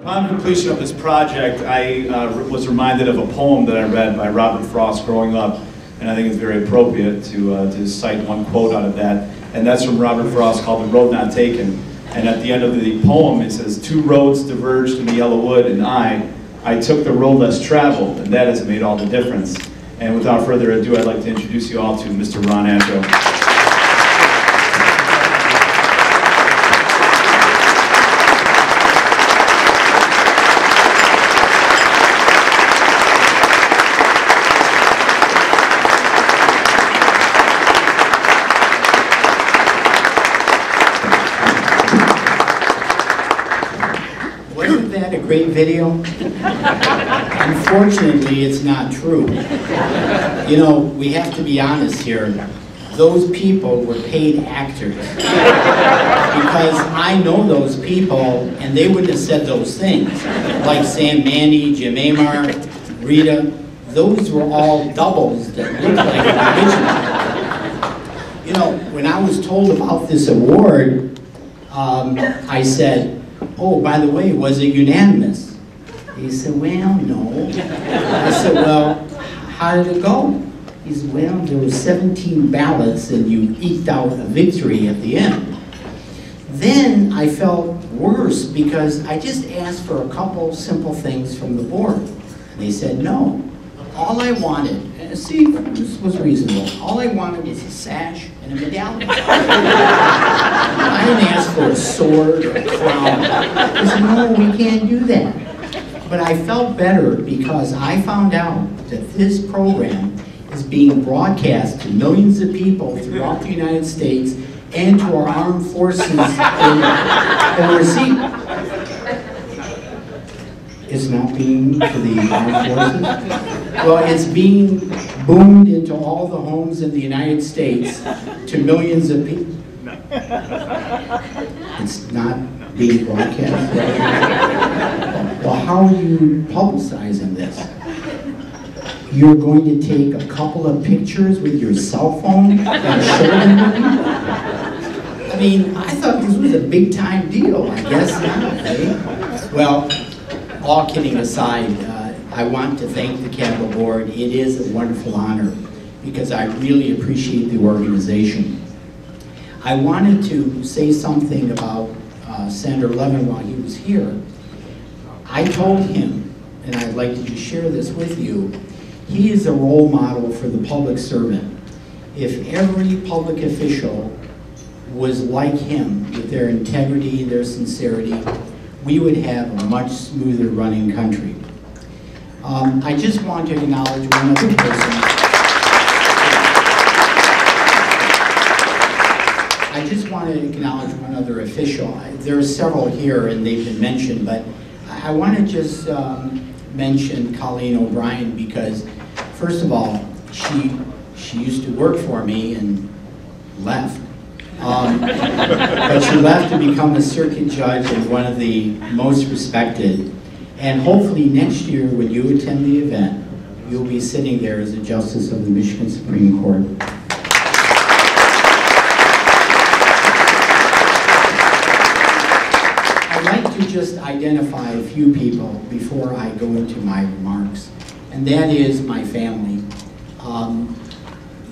Upon completion of this project, I was reminded of a poem that I read by Robert Frost growing up, and I think it's very appropriate to cite one quote out of that, and that's from Robert Frost called "The Road Not Taken." And at the end of the poem, it says, "Two roads diverged in the yellow wood, and I took the road less traveled, and that has made all the difference." And without further ado, I'd like to introduce you all to Mr. Ron Atro. Wasn't that a great video? Unfortunately, it's not true. You know, we have to be honest here. Those people were paid actors. Because I know those people, and they wouldn't have said those things. Like Sam Manny, Jim Amar, Rita. Those were all doubles that looked like the original. You know, when I was told about this award, I said, "Oh, by the way, was it unanimous?" He said, "Well, no." I said, "Well, how did it go?" He said, "Well, there were 17 ballots and you eked out a victory at the end." Then I felt worse because I just asked for a couple simple things from the board. And they said no. All I wanted, and see, this was reasonable, all I wanted was a sash and a medallion. I didn't ask for a sword or a crown. I said, no, we can't do that. But I felt better because I found out that this program is being broadcast to millions of people throughout the United States and to our armed forces overseas. It's not being to the armed forces? Well, it's being boomed into all the homes in the United States to millions of people. It's not being broadcast? Well, how are you publicizing this? You're going to take a couple of pictures with your cell phone and show them to me? I mean, I thought this was a big time deal. I guess not, eh? Well, all kidding aside, I want to thank the CABA board. It is a wonderful honor because I really appreciate the organization. I wanted to say something about Senator Levin while he was here. I told him, and I'd like to just share this with you, he is a role model for the public servant. If every public official was like him with their integrity, their sincerity, we would have a much smoother running country. I just want to acknowledge one other person. I just want to acknowledge one other official. There are several here and they've been mentioned, but I want to just mention Colleen O'Brien because, first of all, she used to work for me and left. But she left to become a circuit judge and one of the most respected. And hopefully next year when you attend the event, you'll be sitting there as a justice of the Michigan Supreme Court. I'd like to just identify a few people before I go into my remarks, and that is my family.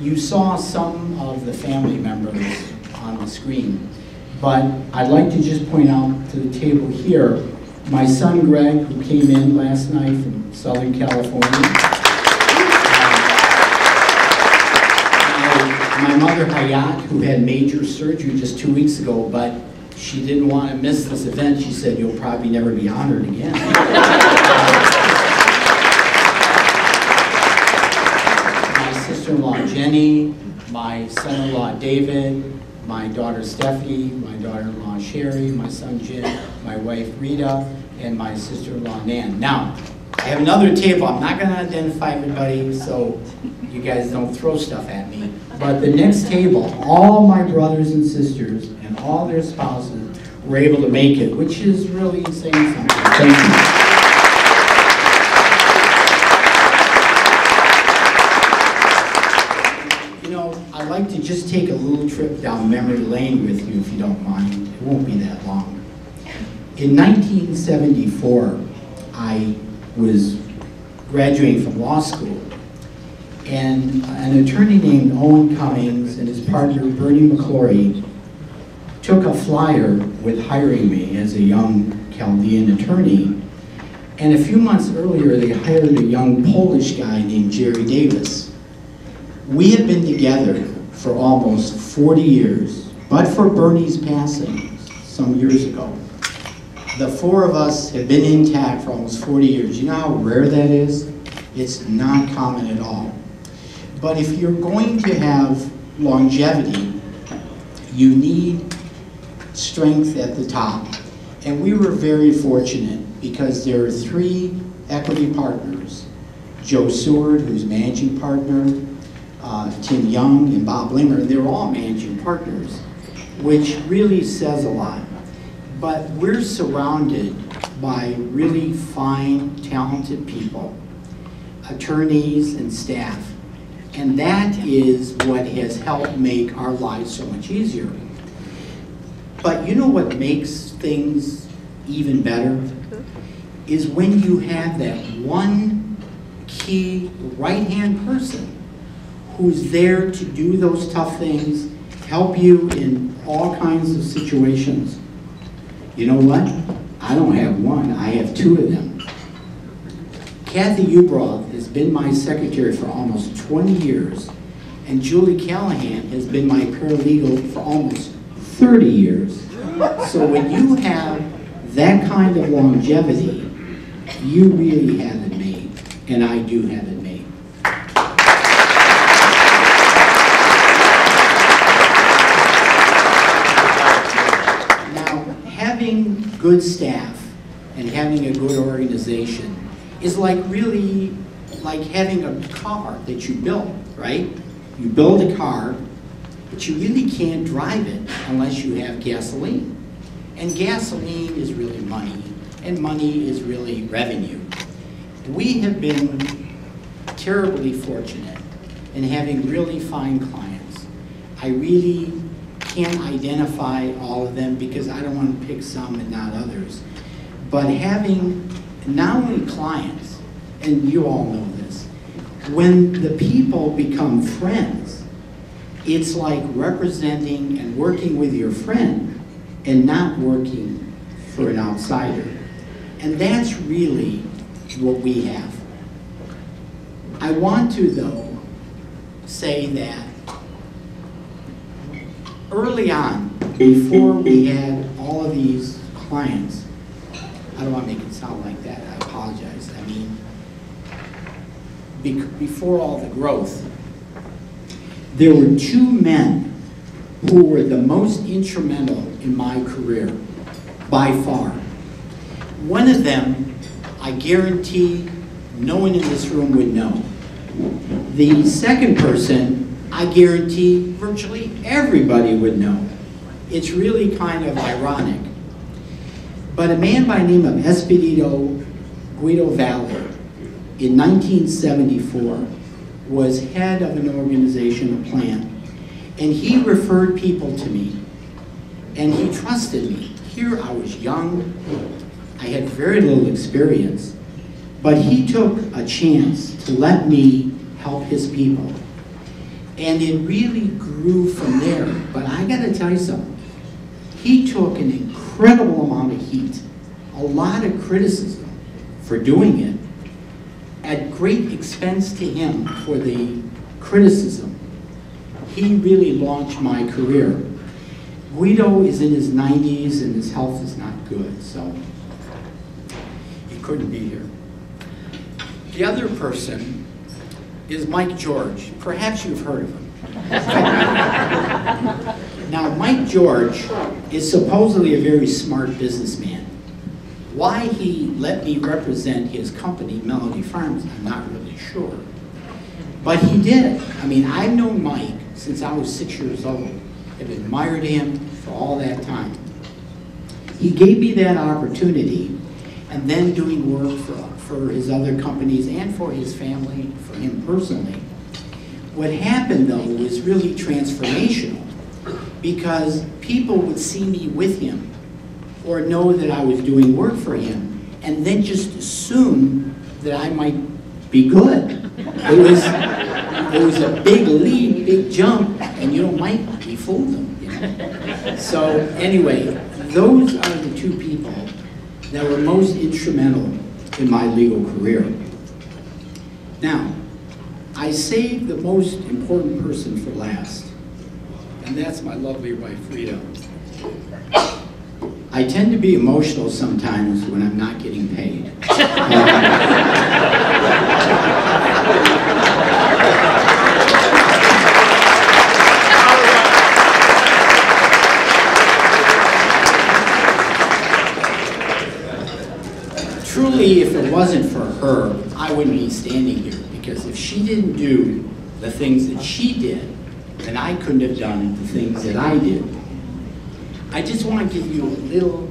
You saw some of the family members on the screen, but I'd like to just point out to the table here, my son Greg, who came in last night from Southern California. My mother Hayat, who had major surgery just 2 weeks ago, but she didn't want to miss this event. She said, "You'll probably never be honored again." My sister-in-law Jenny, my son-in-law David, my daughter Stephanie, my daughter-in-law Sherry, my son Jim, my wife Rita, and my sister-in-law Nan. Now, I have another table. I'm not going to identify everybody so you guys don't throw stuff at me. But the next table, all my brothers and sisters and all their spouses were able to make it, which is really saying something. Thank you. I'd like to just take a little trip down memory lane with you, if you don't mind. It won't be that long. In 1974, I was graduating from law school, and an attorney named Owen Cummings and his partner Bernie McClory took a flyer with hiring me as a young Chaldean attorney, and a few months earlier they hired a young Polish guy named Jerry Davis. We had been together for almost 40 years, but for Bernie's passing some years ago, the four of us have been intact for almost 40 years. You know how rare that is? It's not common at all. But if you're going to have longevity, you need strength at the top. And we were very fortunate because there are three equity partners, Joe Seward, who's managing partner, Tim Young, and Bob Linger. They're all managing partners, which really says a lot. But we're surrounded by really fine, talented people, attorneys and staff. And that is what has helped make our lives so much easier. But you know what makes things even better? Is when you have that one key right-hand person who's there to do those tough things, help you in all kinds of situations. You know what? I don't have one, I have two of them. Kathy Ubroth has been my secretary for almost 20 years, and Julie Callahan has been my paralegal for almost 30 years. So when you have that kind of longevity, you really have it made, and I do have it made. Now, having good staff and having a good organization is like really like having a car that you build, right? You build a car, but you really can't drive it unless you have gasoline. And gasoline is really money, and money is really revenue. We have been terribly fortunate in having really fine clients. I really can't identify all of them because I don't want to pick some and not others. But having not only clients, and you all know this, when the people become friends, it's like representing and working with your friend and not working for an outsider. And that's really what we have. I want to, though, say that early on, before we had all of these clients, I don't want to make it sound like that, I apologize. I mean, before all the growth, there were two men who were the most instrumental in my career, by far. One of them, I guarantee no one in this room would know. The second person, I guarantee virtually everybody would know. It's really kind of ironic. But a man by the name of Espedito Guido Valle, in 1974, was head of an organization, a plant, and he referred people to me, and he trusted me. Here I was young, I had very little experience, but he took a chance to let me help his people. And it really grew from there. But I gotta tell you something, he took an incredible amount of heat, a lot of criticism for doing it, at great expense to him for the criticism. He really launched my career. Guido is in his 90s and his health is not good, so he couldn't be here. The other person is Mike George. Perhaps you've heard of him. Now, Mike George is supposedly a very smart businessman. Why he let me represent his company, Melody Farms, I'm not really sure. But he did. I mean, I've known Mike since I was 6 years old. I've admired him for all that time. He gave me that opportunity, and then doing work for his other companies and for his family, for him personally. What happened, though, was really transformational, because people would see me with him or know that I was doing work for him, and then just assume that I might be good. It was a big leap, big jump, and might be fooled them. So anyway, those are the two people that were most instrumental in my legal career. Now, I saved the most important person for last, and that's my lovely wife, Rita. I tend to be emotional sometimes when I'm not getting paid. Truly, if it wasn't for her, I wouldn't be standing here, because if she didn't do the things that she did, then I couldn't have done the things that I did. I just want to give you a little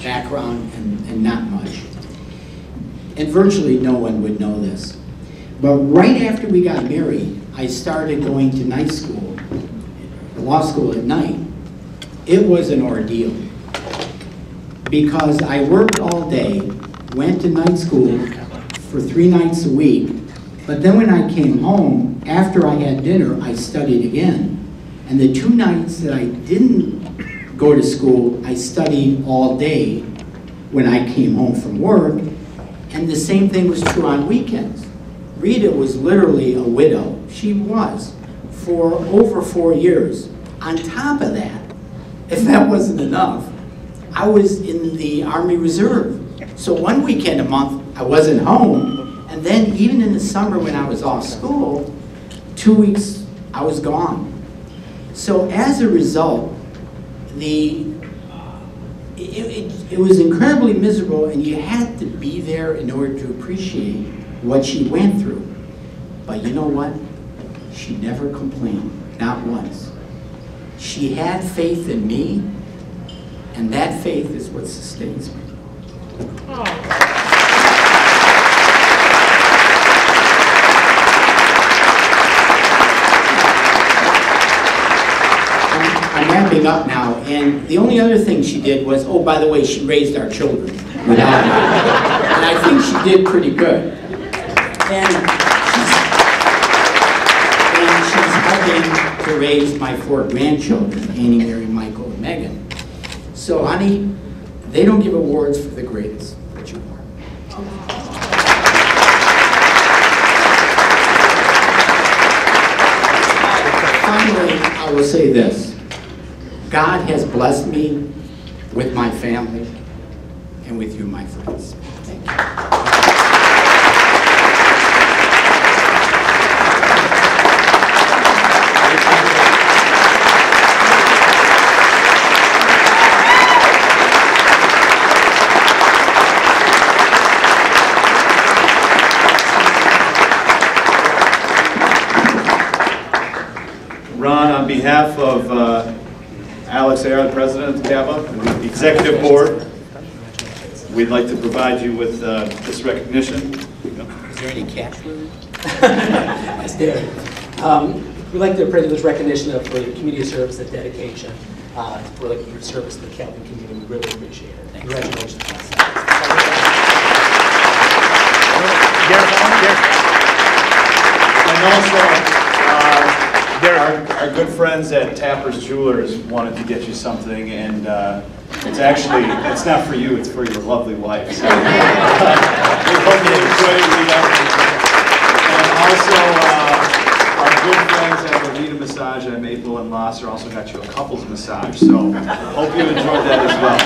background and not much. And virtually no one would know this. But right after we got married, I started going to night school, law school at night. It was an ordeal, because I worked all day, went to night school for 3 nights a week, but then when I came home, after I had dinner, I studied again. And the 2 nights that I didn't go to school, I studied all day when I came home from work, and the same thing was true on weekends. Rita was literally a widow. She was, for over 4 years. On top of that, if that wasn't enough, I was in the Army Reserve. So 1 weekend a month, I wasn't home, and then even in the summer when I was off school, 2 weeks, I was gone. So as a result, it was incredibly miserable, and you had to be there in order to appreciate what she went through. But you know what? She never complained, not once. She had faith in me, and that faith is what sustains me. I'm wrapping up now, and the only other thing she did was, oh, by the way, she raised our children without me. And I think she did pretty good. And she's helping to raise my 4 grandchildren, Annie, Mary, Michael, and Megan. So, honey, they don't give awards for the greatest, but you are. Finally, I will say this. God has blessed me with my family and with you, my friends. Thank you. Ron, on behalf of Alex Ayer, the president of CABA, and the executive board, we'd like to provide you with this recognition. Is there any catch word? Yes, there. We'd like to present this recognition of the community service and dedication for your service to the Calvin community. We really appreciate it. Congratulations. And also, our good friends at Tapper's Jewelers wanted to get you something, and it's not for you, it's for your lovely wife. So, we hope you enjoy it. And also, our good friends at the Rita Massage at Maple and Losser also got you a couples massage, so hope you enjoyed that as well.